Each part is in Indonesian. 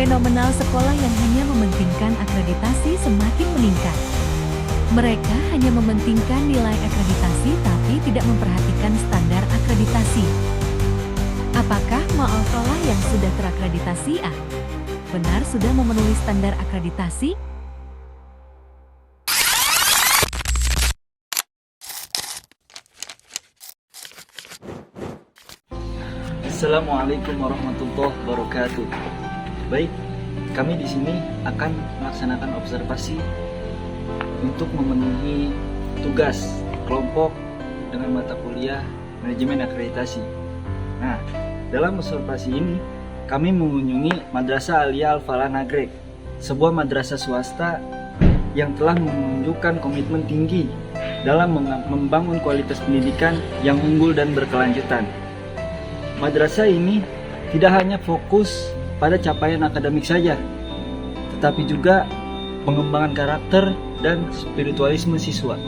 Fenomenal sekolah yang hanya mementingkan akreditasi semakin meningkat. Mereka hanya mementingkan nilai akreditasi tapi tidak memperhatikan standar akreditasi. Apakah Ma'al-Falah yang sudah terakreditasi benar sudah memenuhi standar akreditasi? Assalamualaikum warahmatullahi wabarakatuh. Baik, kami di sini akan melaksanakan observasi untuk memenuhi tugas kelompok dengan mata kuliah manajemen akreditasi. Nah, dalam observasi ini kami mengunjungi Madrasah Aliyah Al-Falah Nagreg, sebuah madrasah swasta yang telah menunjukkan komitmen tinggi dalam membangun kualitas pendidikan yang unggul dan berkelanjutan. Madrasah ini tidak hanya fokus pada capaian akademik saja, tetapi juga pengembangan karakter dan spiritualisme siswa.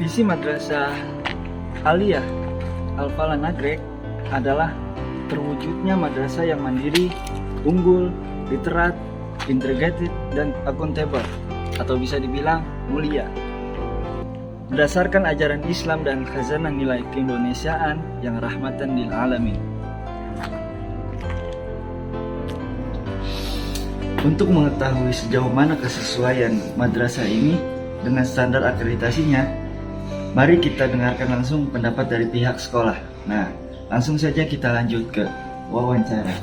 Visi Madrasah Aliyah Al-Falah Nagreg adalah terwujudnya madrasah yang mandiri, unggul, literat, integrated, dan akuntabel, atau bisa dibilang mulia, berdasarkan ajaran Islam dan khazanah nilai keindonesiaan yang rahmatan lil alamin. Untuk mengetahui sejauh mana kesesuaian madrasah ini dengan standar akreditasinya, mari kita dengarkan langsung pendapat dari pihak sekolah. Nah, langsung saja kita lanjut ke wawancara.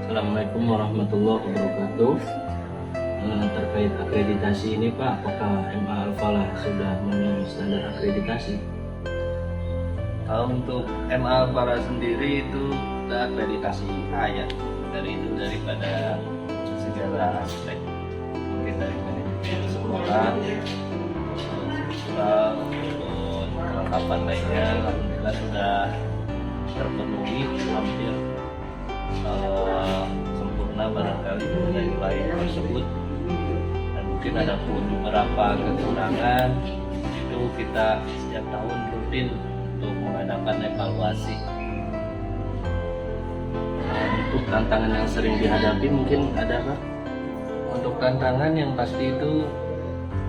Assalamualaikum warahmatullahi wabarakatuh. Terkait akreditasi ini Pak, apakah MA Al-Falah sudah memenuhi standar akreditasi? Untuk MA Al-Falah sendiri itu sudah akreditasi A ya, daripada segala aspek, mungkin dari manajemen sekolah, kelengkapan lainnya alhamdulillah sudah terpenuhi hampir sempurna barangkali dari nilai tersebut. Mungkin ada pun beberapa kekurangan, itu kita setiap tahun rutin untuk mengadakan evaluasi. Untuk tantangan yang sering dihadapi mungkin ada Pak? Untuk tantangan yang pasti itu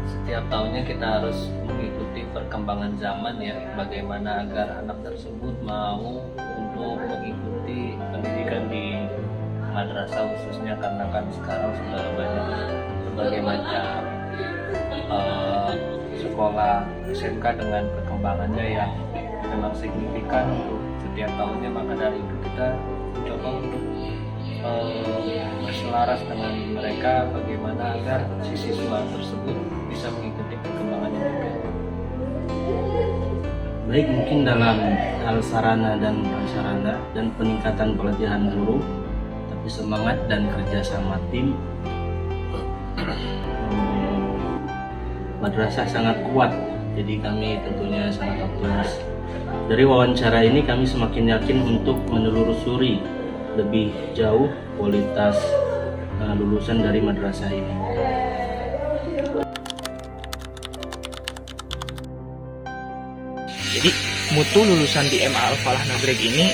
setiap tahunnya kita harus mengikuti perkembangan zaman ya, bagaimana agar anak tersebut mau untuk mengikuti pendidikan di madrasah khususnya, karena kan sekarang sudah banyak berbagai macam sekolah SMK dengan perkembangannya yang memang signifikan untuk setiap tahunnya. Maka dari itu kita mencoba untuk berselaras dengan mereka bagaimana agar si siswa tersebut bisa mengikuti perkembangannya juga. Baik, mungkin dalam hal sarana dan prasarana dan peningkatan pelatihan guru, tapi semangat dan kerjasama tim, madrasah sangat kuat. Jadi kami tentunya sangat optimis. Dari wawancara ini kami semakin yakin untuk menelusuri lebih jauh kualitas lulusan dari madrasah ini. Jadi mutu lulusan di MA Al-Falah Nagreg ini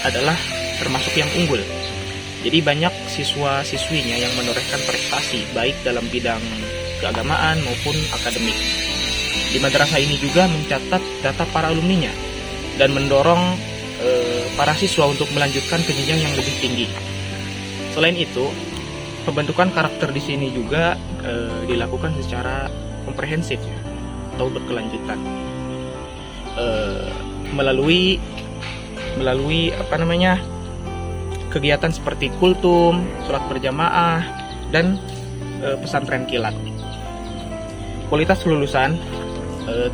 adalah termasuk yang unggul. Jadi banyak siswa-siswinya yang menorehkan prestasi baik dalam bidang keagamaan maupun akademik. Di madrasah ini juga mencatat data para alumninya dan mendorong para siswa untuk melanjutkan ke jenjang yang lebih tinggi. Selain itu, pembentukan karakter di sini juga dilakukan secara komprehensif ya, atau berkelanjutan. Melalui kegiatan seperti kultum, sholat berjamaah, dan pesantren kilat. Kualitas lulusan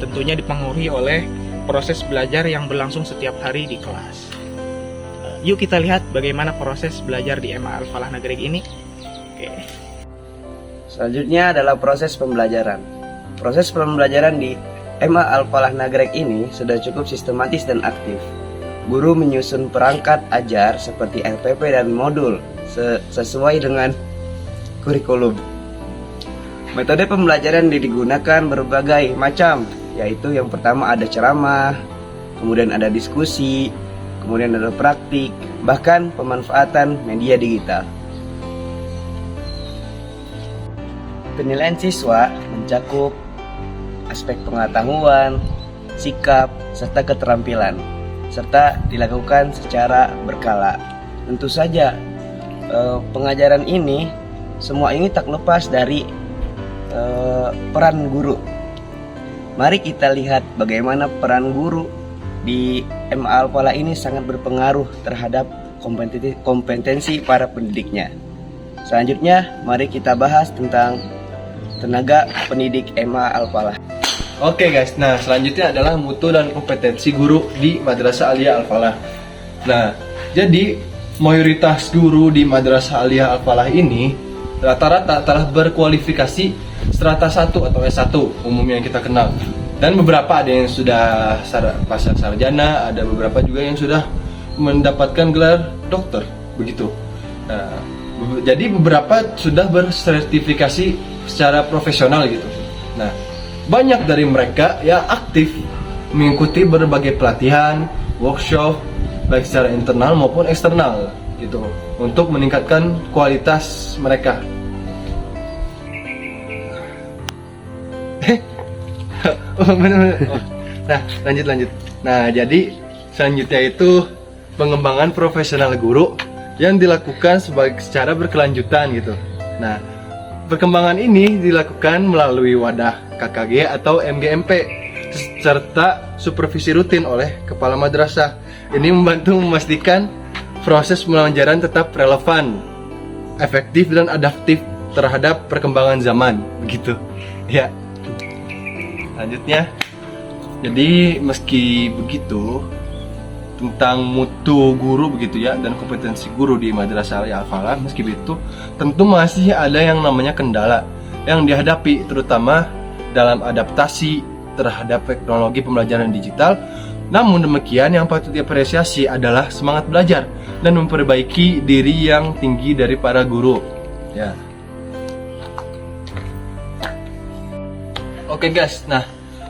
tentunya dipengaruhi oleh proses belajar yang berlangsung setiap hari di kelas. Yuk kita lihat bagaimana proses belajar di MA Al-Falah Nagreg ini. Oke. Selanjutnya adalah proses pembelajaran. Proses pembelajaran di MA Al-Falah Nagreg ini sudah cukup sistematis dan aktif. Guru menyusun perangkat ajar seperti LPP dan modul sesuai dengan kurikulum. Metode pembelajaran digunakan berbagai macam, yaitu yang pertama ada ceramah, kemudian ada diskusi, kemudian ada praktik, bahkan pemanfaatan media digital. Penilaian siswa mencakup aspek pengetahuan, sikap, serta keterampilan, serta dilakukan secara berkala. Tentu saja pengajaran ini, semua ini tak lepas dari peran guru. Mari kita lihat bagaimana peran guru di MA Al-Falah ini sangat berpengaruh terhadap kompetensi para pendidiknya. Selanjutnya, mari kita bahas tentang tenaga pendidik MA Al-Falah. Oke guys, nah selanjutnya adalah mutu dan kompetensi guru di Madrasah Aliyah Al-Falah. Nah, jadi mayoritas guru di Madrasah Aliyah Al-Falah ini rata-rata telah berkualifikasi strata 1 atau S1 umumnya yang kita kenal. Dan beberapa ada yang sudah pasar sarjana, ada beberapa juga yang sudah mendapatkan gelar dokter, begitu. Nah, jadi beberapa sudah bersertifikasi secara profesional gitu. Nah, banyak dari mereka yang aktif mengikuti berbagai pelatihan, workshop, baik secara internal maupun eksternal gitu, untuk meningkatkan kualitas mereka. Nah, lanjut. Nah, jadi selanjutnya itu pengembangan profesional guru yang dilakukan secara berkelanjutan gitu. Nah, perkembangan ini dilakukan melalui wadah KKG atau MGMP serta supervisi rutin oleh kepala madrasah. Ini membantu memastikan proses pembelajaran tetap relevan, efektif dan adaptif terhadap perkembangan zaman, begitu. Ya. Selanjutnya, jadi meski begitu tentang mutu guru begitu ya dan kompetensi guru di Madrasah Aliyah Al-Falah, meski begitu tentu masih ada yang namanya kendala yang dihadapi, terutama dalam adaptasi terhadap teknologi pembelajaran digital. Namun demikian, yang patut diapresiasi adalah semangat belajar dan memperbaiki diri yang tinggi dari para guru. Ya. Oke guys, nah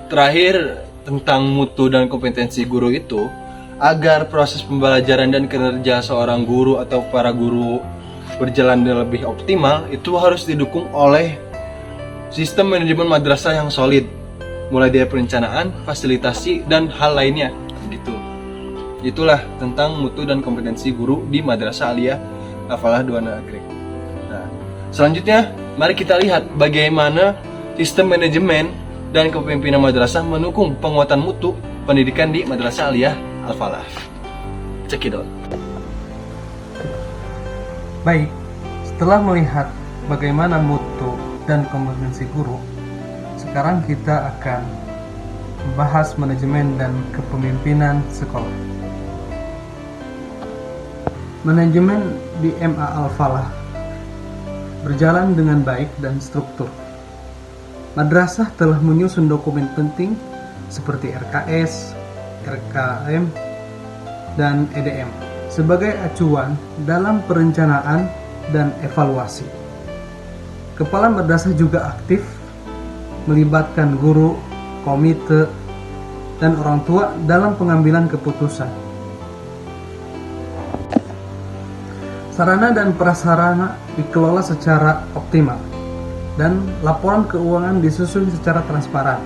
terakhir tentang mutu dan kompetensi guru itu, agar proses pembelajaran dan kinerja seorang guru atau para guru berjalan lebih optimal, itu harus didukung oleh sistem manajemen madrasah yang solid, mulai dari perencanaan, fasilitasi, dan hal lainnya gitu. Itulah tentang mutu dan kompetensi guru di Madrasah Aliyah Al-Falah 2 Nagreg. Nah, selanjutnya mari kita lihat bagaimana sistem manajemen dan kepemimpinan madrasah mendukung penguatan mutu pendidikan di Madrasah Aliyah Al-Falah. Cekidot. Baik, setelah melihat bagaimana mutu dan kompetensi guru, sekarang kita akan membahas manajemen dan kepemimpinan sekolah. Manajemen di MA Al-Falah berjalan dengan baik dan struktur. Madrasah telah menyusun dokumen penting seperti RKS, RKM, dan EDM sebagai acuan dalam perencanaan dan evaluasi. Kepala madrasah juga aktif melibatkan guru, komite, dan orang tua dalam pengambilan keputusan. Sarana dan prasarana dikelola secara optimal dan laporan keuangan disusun secara transparan.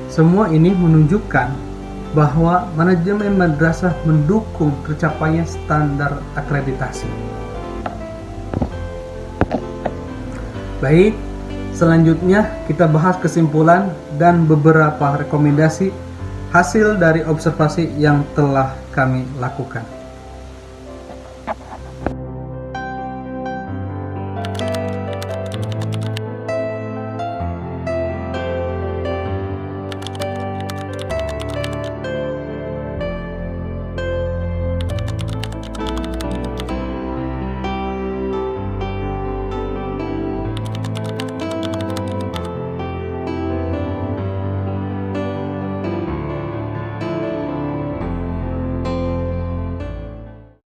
Semua ini menunjukkan bahwa manajemen madrasah mendukung tercapainya standar akreditasi. Baik, selanjutnya kita bahas kesimpulan dan beberapa rekomendasi hasil dari observasi yang telah kami lakukan.